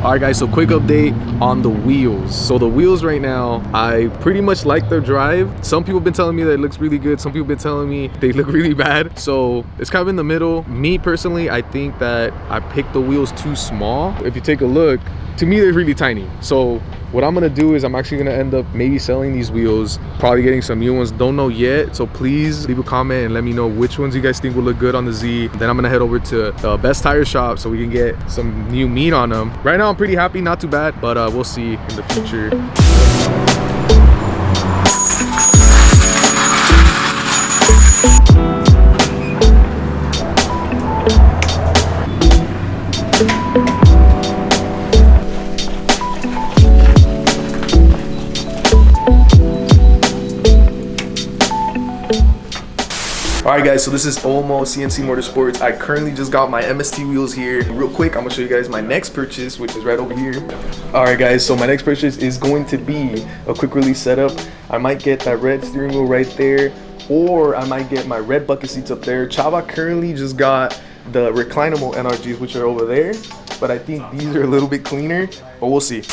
All right guys, so quick update on the wheels. So the wheels right now, I pretty much like their drive. Some people have been telling me that it looks really good. Some people have been telling me they look really bad. So it's kind of in the middle. Me personally, I think that I picked the wheels too small. If you take a look, to me they're really tiny. So what I'm gonna do is I'm actually gonna end up maybe selling these wheels, probably getting some new ones, don't know yet. So please leave a comment and let me know which ones you guys think will look good on the Z. Then I'm gonna head over to the Best Tire Shop so we can get some new meat on them. Right now I'm pretty happy, not too bad, but we'll see in the future. Alright guys, so this is OMO CNC Motorsports. I currently just got my MST wheels here. Real quick, I'm gonna show you guys my next purchase, which is right over here. Alright guys, so my next purchase is going to be a quick release setup. I might get that red steering wheel right there, or I might get my red bucket seats up there. Chava currently just got the reclinable NRGs, which are over there, but I think these are a little bit cleaner, but we'll see.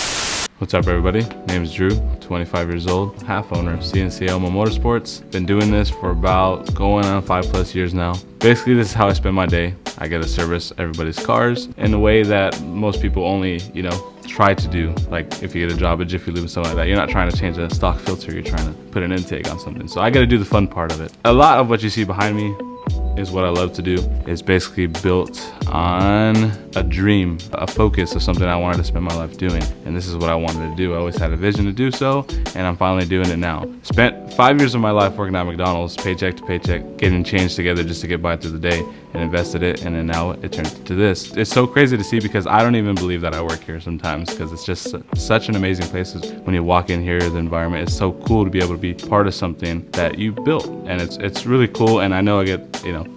What's up everybody? Name is Drew, 25 years old, half owner of CNC OMO MOTORSPORTS. Been doing this for about going on 5+ years now. Basically this is how I spend my day. I get to service everybody's cars in a way that most people only, try to do. Like if you get a job at Jiffy Lube and something like that, you're not trying to change a stock filter, you're trying to put an intake on something. So I get to do the fun part of it. A lot of what you see behind me is what I love to do. It's basically built on a dream, a focus of something I wanted to spend my life doing. And this is what I wanted to do. I always had a vision to do so, and I'm finally doing it now. Spent 5 years of my life working at McDonald's, paycheck to paycheck, getting change together just to get by through the day, and invested it, and then now it turned into this. It's so crazy to see because I don't even believe that I work here sometimes, because it's just such an amazing place. When you walk in here, the environment is so cool to be able to be part of something that you built, and it's really cool. And I know I get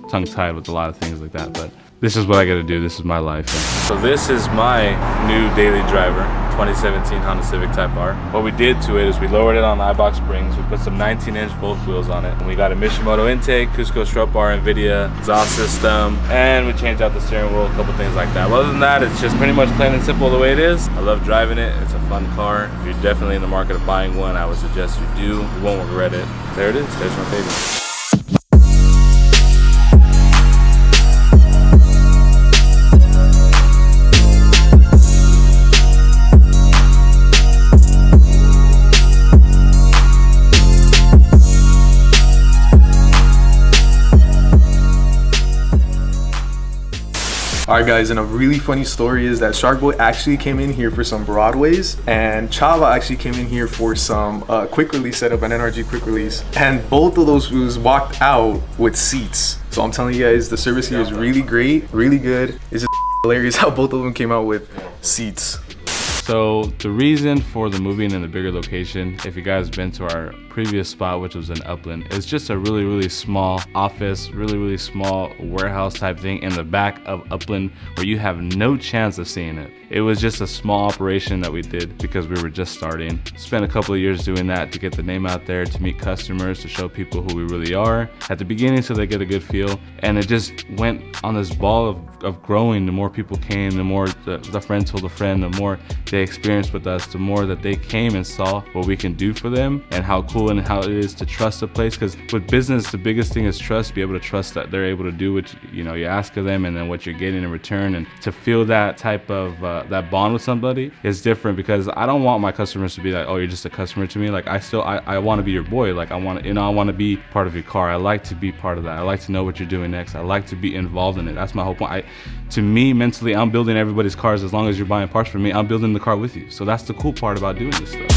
tongue-tied with a lot of things like that, but this is what I gotta do. This is my life. So this is my new daily driver, 2017 Honda Civic Type R. What we did to it is we lowered it on iBox springs, we put some 19-inch Volt wheels on it, and we got a Mishimoto intake, Cusco strut bar, NVIDIA exhaust system, and we changed out the steering wheel, a couple things like that. But other than that, it's just pretty much plain and simple the way it is. I love driving it. It's a fun car. If you're definitely in the market of buying one, I would suggest you do. You won't regret it. There it is. There's my baby. Alright guys, and a really funny story is that Shark Boy actually came in here for some Broadways, and Chava actually came in here for some quick release setup, an NRG quick release, and both of those wheels walked out with seats. So I'm telling you guys, the service here is really great, really good. It's just hilarious how both of them came out with seats. So the reason for the moving in the bigger location, if you guys have been to our previous spot, which was in Upland, it's just a really small office, really small warehouse type thing in the back of Upland where you have no chance of seeing it. It was just a small operation that we did because we were just starting. Spent a couple of years doing that to get the name out there, to meet customers, to show people who we really are at the beginning so they get a good feel. And it just went on this ball of growing. The more people came, the more the friend told a friend, the more they experienced with us, the more that they came and saw what we can do for them and how cool and how it is to trust a place. Because with business, the biggest thing is trust. Be able to trust that they're able to do what you ask of them, and then what you're getting in return. And to feel that type of that bond with somebody is different, because I don't want my customers to be like, oh, you're just a customer to me. Like I want to be your boy. Like I want to be part of your car. I like to be part of that. I like to know what you're doing next. I like to be involved in it. That's my whole point. To me, mentally, I'm building everybody's cars. As long as you're buying parts from me, I'm building the car with you. So that's the cool part about doing this stuff.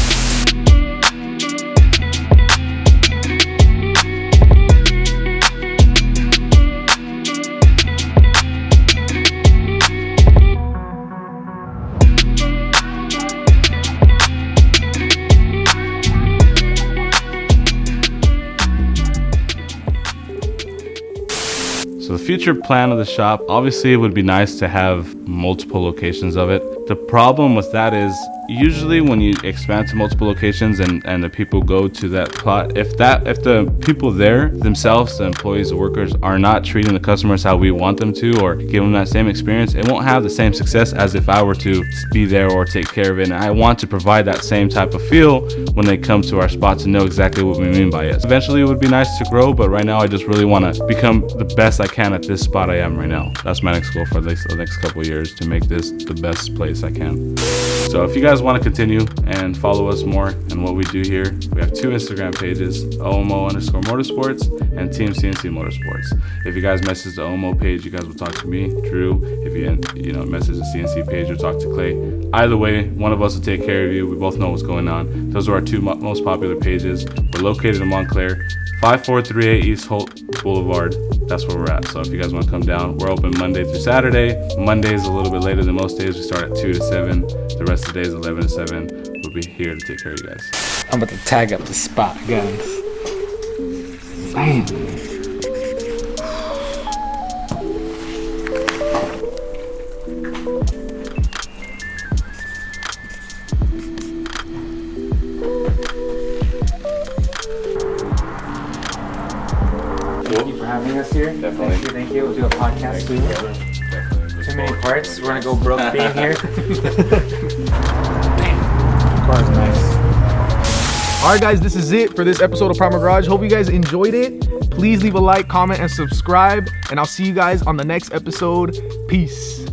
So the future plan of the shop, obviously it would be nice to have multiple locations of it. The problem with that is usually when you expand to multiple locations and the people go to that plot, if the people there themselves, the employees, the workers, are not treating the customers how we want them to, or give them that same experience, it won't have the same success as if I were to be there or take care of it. And I want to provide that same type of feel when they come to our spot, to know exactly what we mean by it. Eventually it would be nice to grow, but right now I just really want to become the best I can at this spot I am right now. That's my next goal for the next couple of years, to make this the best place I can. So if you guys want to continue and follow us more in what we do here, we have 2 Instagram pages, OMO_Motorsports and Team CNC Motorsports. If you guys message the OMO page, you guys will talk to me, Drew. If you message the CNC page, you'll talk to Clay. Either way, one of us will take care of you. We both know what's going on. Those are our 2 most popular pages. We're located in Montclair, 5438 East Holt Boulevard. That's where we're at. So if you guys want to come down, we're open Monday through Saturday. Monday's a little bit later than most days. We start at 2 to 7. The rest of the days, 11 to 7. We'll be here to take care of you guys. I'm about to tag up the spot, guys. Man. Thank you for having us here. Definitely. Thank you. We'll do a podcast soon. Too many parts. We're gonna go broke being here. The car's nice. All right, guys, this is it for this episode of Primal Garage. Hope you guys enjoyed it. Please leave a like, comment, and subscribe, and I'll see you guys on the next episode. Peace.